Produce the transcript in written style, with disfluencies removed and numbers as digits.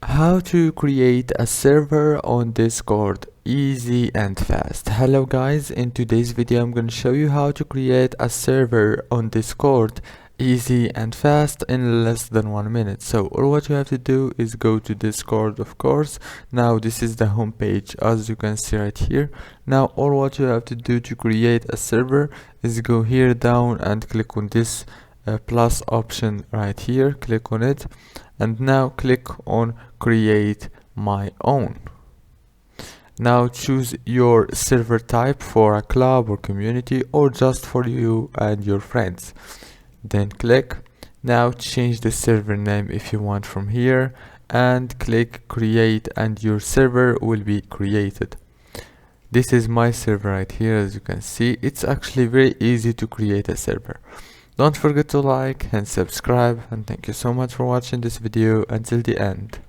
How to create a server on Discord, easy and fast. Hello guys, in today's video I'm going to show you how to create a server on Discord, easy and fast, in less than 1 minute. So all what you have to do is go to Discord, of course. Now this is the home page, as you can see right here. Now all what you have to do to create a server is go here down and click on this plus option right here, click on it, and now click on create my own. Now choose your server type for a club or community or just for you and your friends. Then click. Now change the server name if you want from here and click create and your server will be created. This is my server right here. As you can see, it's actually very easy to create a server. Don't forget to like and subscribe, and thank you so much for watching this video until the end.